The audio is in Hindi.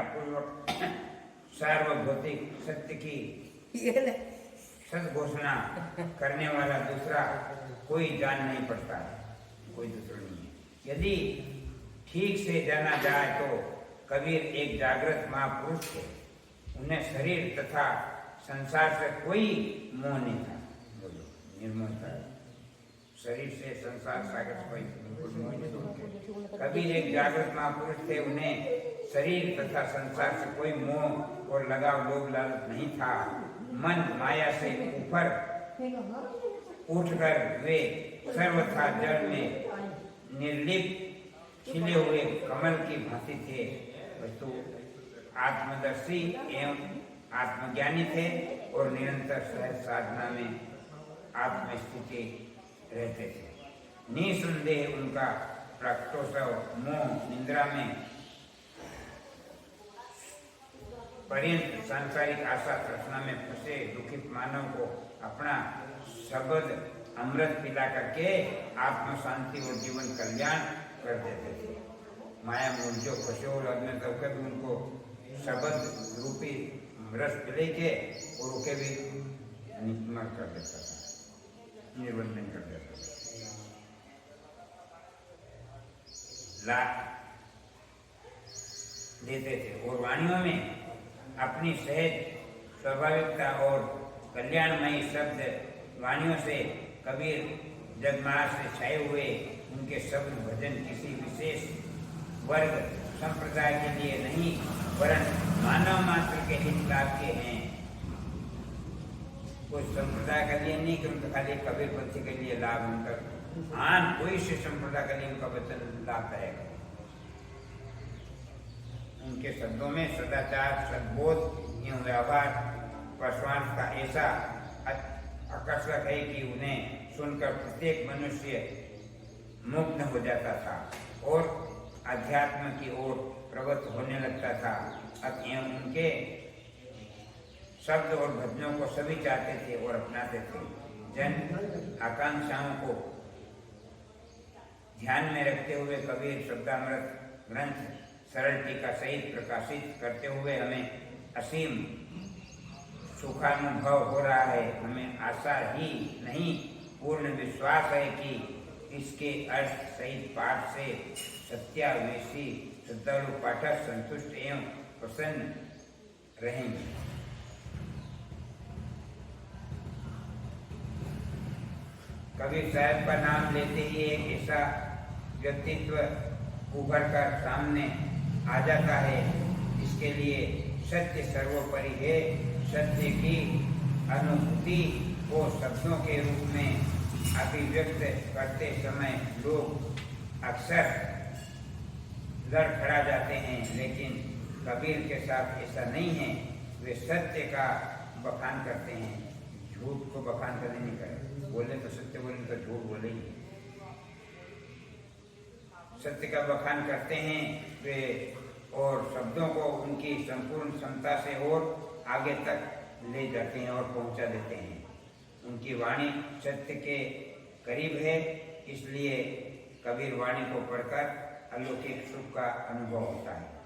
पूर्वक सार्वभौतिक सत्य की सद्घोषणा करने वाला दूसरा कोई जान नहीं पड़ता है, कोई दूसरा नहीं है। यदि ठीक से जाना जाए तो कबीर एक जागृत महापुरुष थे। उन्हें शरीर तथा संसार से कोई मोह नहीं था। बोलो, निर्मोह था। शरीर से, संसार सागर से कोई मोह नहीं था। कबीर एक जागृत महापुरुष थे। उन्हें शरीर तथा संसार से कोई मोह और लगाव, लोभ लालच नहीं था। मन माया से ऊपर उठकर वे सर्वथा जड़ में निर्लिप्त खिले हुए कमल की भांति थे। वस्तु आत्मदर्शी एवं आत्मज्ञानी थे और निरंतर सहज साधना में आत्मस्थिति रहते थे। निसंदेह उनका प्रकटोत्सव मोह निद्रा में पर्यंत सांसारिक आशा तृष्णा में फंसे दुखित मानव को अपना शब्द अमृत पिला करके आत्म शांति और जीवन कल्याण कर देते थे। माया मूल जो फंसे और अज्ञान होकर भी उनको शब्द रूपी रस पिले के और उके भी निष्मर कर देता था, निर्बंधन कर देता था। ला देते थे और वाणियों में अपनी सहज स्वाभाविकता और कल्याणमयी शब्द वाणियों से कबीर जगमार से छाए हुए उनके शब्द भजन किसी विशेष वर्ग संप्रदाय के लिए नहीं वरन मानव मात्र के हित लाभ के हैं। कोई संप्रदाय के लिए नहीं कि उनका खाली कबीर पंथी के लिए लाभ, उनका हाँ कोई से संप्रदाय के लिए उनका वचन लाभदायक है। उनके शब्दों में सदाचार, सद्बोध एवं व्यवहार प्रश्वास का ऐसा आकर्षक है कि उन्हें सुनकर प्रत्येक मनुष्य मुग्ध हो जाता था और अध्यात्म की ओर प्रवृत्त होने लगता था। एवं उनके शब्द और भजनों को सभी चाहते थे और अपनाते थे। जन आकांक्षाओं को ध्यान में रखते हुए कबीर शब्दामृत ग्रंथ सरल टीका सहित प्रकाशित करते हुए हमें असीम सुखानुभव हो रहा है। हमें आशा ही नहीं पूर्ण विश्वास है कि इसके अर्थ सहित पाठ से सत्यावेशी श्रद्धालु पाठक संतुष्ट एवं प्रसन्न रहेंगे। कबीर साहब का नाम लेते ही एक ऐसा व्यक्तित्व उभर कर सामने आ जाता है। इसके लिए सत्य सर्वोपरि है। सत्य की अनुभूति को शब्दों के रूप में अभिव्यक्त करते समय लोग अक्सर लड़खड़ा जाते हैं, लेकिन कबीर के साथ ऐसा नहीं है। वे सत्य का बखान करते हैं, झूठ को बखान करने नहीं करते। बोले तो सत्य, बोले तो झूठ बोले ही। सत्य का बखान करते हैं वे और शब्दों को उनकी संपूर्ण क्षमता से और आगे तक ले जाते हैं और पहुंचा देते हैं। उनकी वाणी सत्य के करीब है, इसलिए कबीर वाणी को पढ़कर अलौकिक सुख का अनुभव होता है।